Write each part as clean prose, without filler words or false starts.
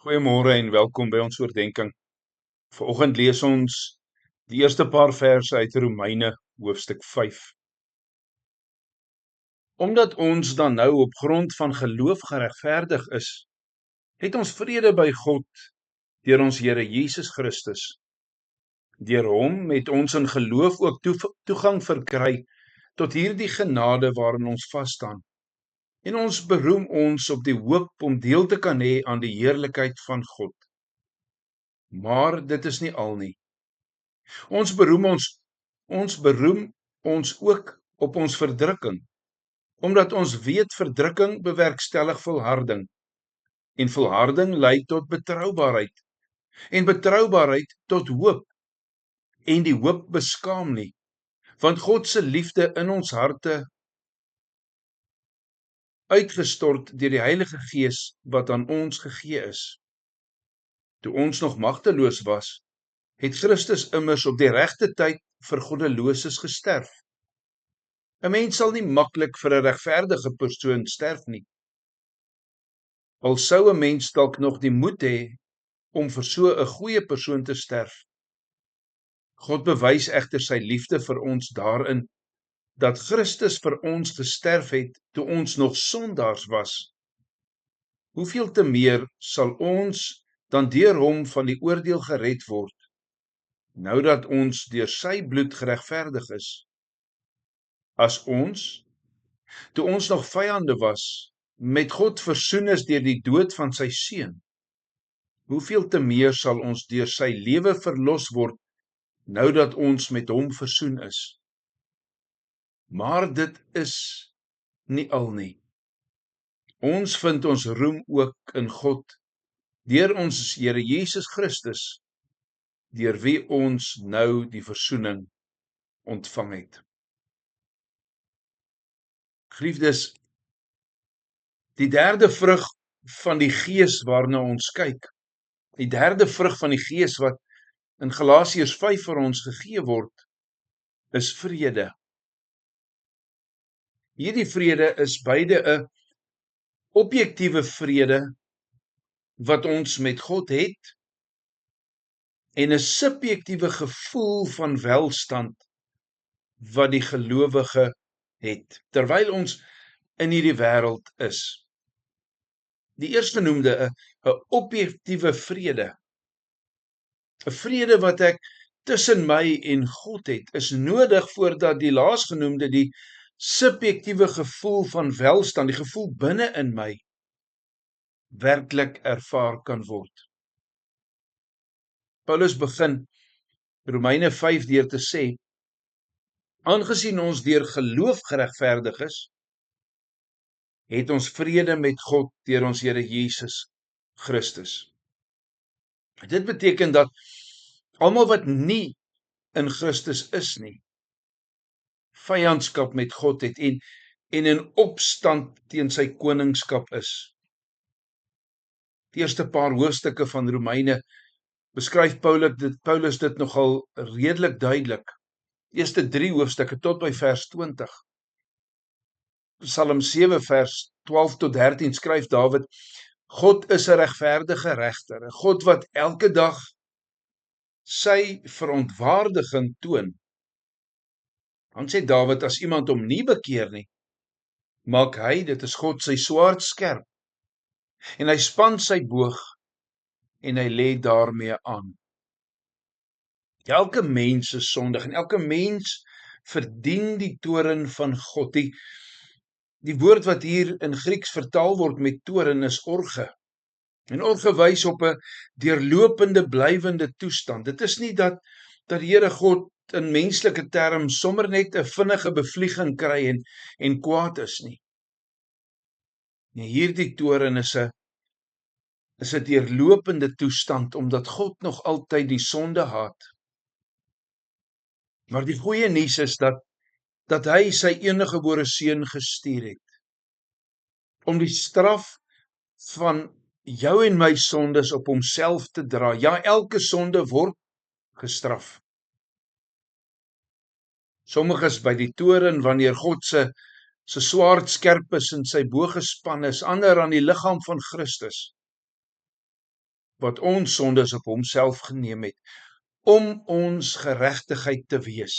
Goeiemôre en welkom by ons oordeenking. Vanoggend lees ons die eerste paar verse uit Romeine hoofstuk 5. Omdat ons dan nou op grond van geloof geregverdig is, het ons vrede by God deur ons Here Jesus Christus. Deur hom het ons in geloof ook toegang verkry tot hierdie genade waarin ons vas staan. En ons beroem ons op die hoop om deel te kan hê aan die heerlikheid van God. Maar dit is nie al nie. Ons beroem ons ook op ons verdrukking, omdat ons weet verdrukking bewerkstellig volharding, en volharding lei tot betroubaarheid, en betroubaarheid tot hoop, en die hoop beskaam nie, want God se liefde in ons harte uitgestort deur die Heilige Gees wat aan ons gegee is. Toe ons nog magteloos was, het Christus immers op die regte tyd vir goddeloses gesterf. 'n Mens sal nie maklik vir 'n regverdige persoon sterf nie. Al sou 'n mens dalk nog die moed hê om vir so 'n goeie persoon te sterf. God bewys egter sy liefde vir ons daarin dat Christus vir ons gesterf het toe ons nog sondaars was. Hoeveel te meer sal ons dan deur hom van die oordeel gered word, nou dat ons deur sy bloed geregverdig is. As ons, toe ons nog vyande was, met God versoen is deur die dood van sy seun, hoeveel te meer sal ons deur sy lewe verlos word, nou dat ons met hom versoen is. Maar dit is nie al nie. Ons vind ons roem ook in God, deur ons Here Jesus Christus, deur wie ons nou die versoening ontvang het. Geliefdes, die derde vrug van die Gees waarna ons kyk, die derde vrug van die Gees wat in Galasiërs 5 vir ons gegee word, is vrede. Hierdie vrede is beide 'n objektiewe vrede wat ons met God het en 'n subjektiewe gevoel van welstand wat die gelowige het terwyl ons in hierdie wêreld is. Die eerstgenoemde 'n objektiewe vrede, 'n vrede wat ek tussen my en God het, is nodig voordat die laasgenoemde, die subjektiewe gevoel van welstand, die gevoel binne in my, werklik ervaar kan word. Paulus begin Romeine 5 deur te sê, aangesien ons deur geloof geregverdig is, het ons vrede met God deur ons Here Jesus Christus. Dit beteken dat almal wat nie in Christus is nie, vyandskap met God het en in opstand teen sy koningskap is. Die eerste paar hoofstukke van Romeine beskryf Paulus dit nogal redelik duidelik. Eerste 3 hoofstukke tot by vers 20. Psalm 7 vers 12 tot 13 skryf Dawid, God is 'n regverdige regter, 'n God wat elke dag sy verontwaardiging toon. Dan sê Dawid, as iemand hom nie bekeer nie, maak hy, dit is God, sy swaard skerp, en hy span sy boog, en hy lê daarmee aan. Elke mens is sondig, en elke mens verdien die toorn van God. Die woord wat hier in Grieks vertaal word met toorn is orge. En orge wys op 'n deurlopende blywende toestand. Dit is nie dat die Here God in menslike terms sommer net 'n vinnige bevlieging kry en kwaad is nie. Nee, hierdie toorn is 'n deurlopende toestand omdat God nog altyd die sonde haat. Maar die goeie nuus is dat hy sy eniggebore seun gestuur het om die straf van jou en my sondes op homself te dra. Ja, elke sonde word gestraf. Sommiges by die toren wanneer God se swaard skerp is en sy boog gespan is, ander aan die liggaam van Christus. wat ons sondes op homself geneem het, om ons geregtigheid te wees,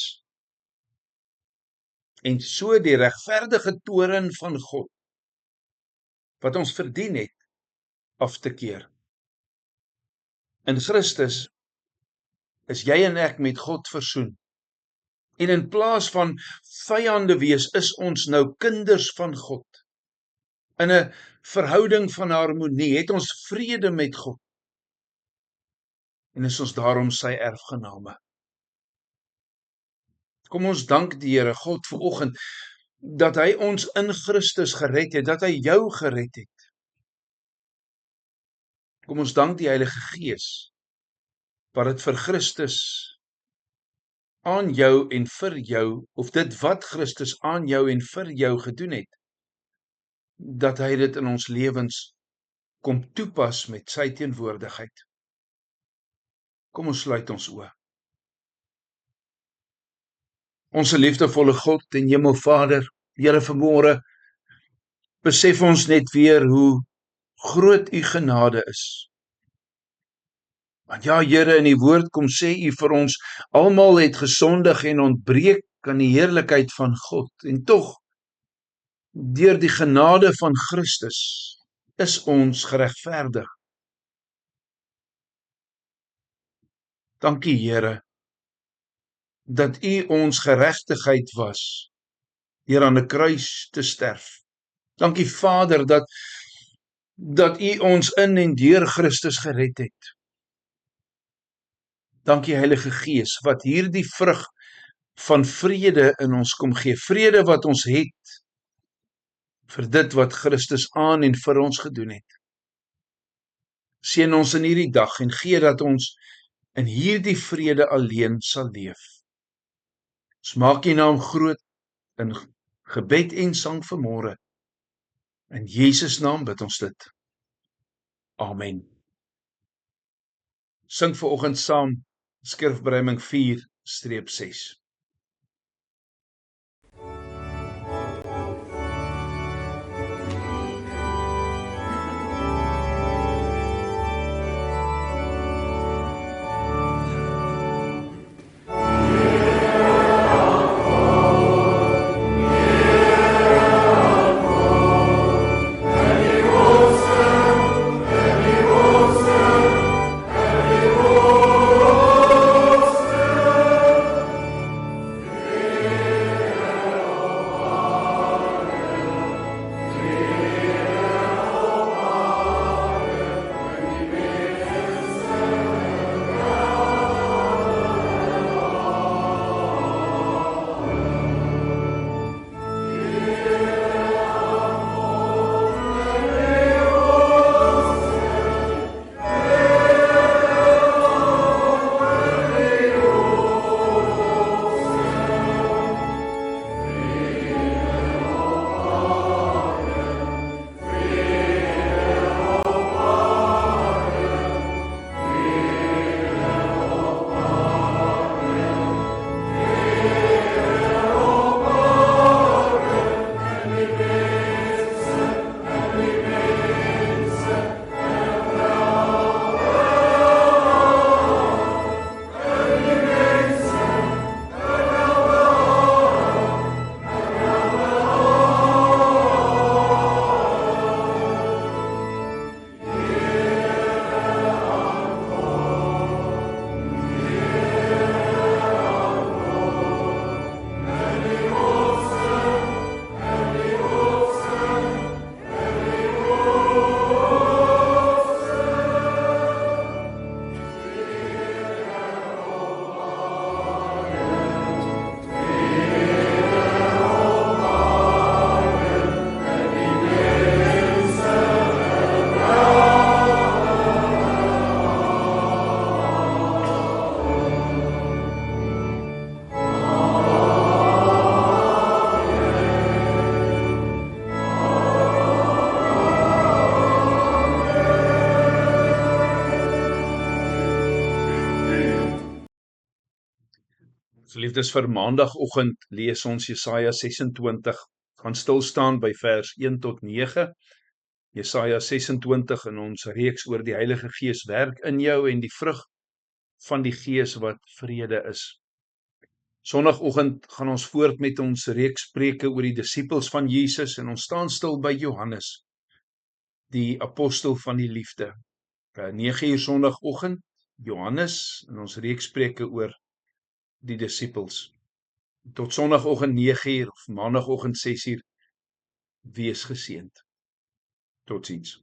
en so die regverdige toorn van God, wat ons verdien het, af te keer. In Christus is jy en ek met God versoen, en in plaas van vyande wees, is ons nou kinders van God. In 'n verhouding van harmonie het ons vrede met God, en is ons daarom sy erfgename. Kom ons dank die Here God vanoggend, dat hy ons in Christus gered het, dat hy jou gered het. Kom ons dank die Heilige Gees, wat dit vir Christus aan jou en vir jou, of dit wat Christus aan jou en vir jou gedoen het, dat hy dit in ons lewens kom toepas met sy teenwoordigheid. Kom ons sluit ons oë. Onse liefdevolle God en Hemelvader, Here, vanmôre besef ons net weer hoe groot u genade is. Want ja, Here, in die woord kom sê u vir ons, almal het gesondig en ontbreek aan die heerlikheid van God, en tog, deur die genade van Christus, is ons geregverdig. Dankie, Here, dat u ons geregtigheid was, deur aan 'n kruis te sterf. Dankie, Vader, dat u ons in en deur Christus gered het. Dankie, Heilige Gees, wat hierdie vrug van vrede in ons kom gee, vrede wat ons het, vir dit wat Christus aan en vir ons gedoen het. Seën ons in hierdie dag en gee dat ons in hierdie vrede alleen sal leef. Ons maak u naam groot in gebed en sang vanmôre. In Jesus naam bid ons dit. Amen. Sing vanoggend saam Skrifberuiming 4-6. Geliefdes, vir maandagooggend lees ons Jesaja 26, gaan stil staan by vers 1 tot 9 Jesaja 26 in ons reeks oor die Heilige Gees werk in jou en die vrug van die Gees wat vrede is. Sondagoggend gaan ons voort met ons reeks preke oor die disippels van Jesus en ons staan stil by Johannes, die apostel van die liefde. 9:00 Sondagoggend, Johannes in ons reeks preke oor die disippels. Tot Sondagoggend 9:00 of Maandagoggend 6:00, wees geseënd. Totsiens.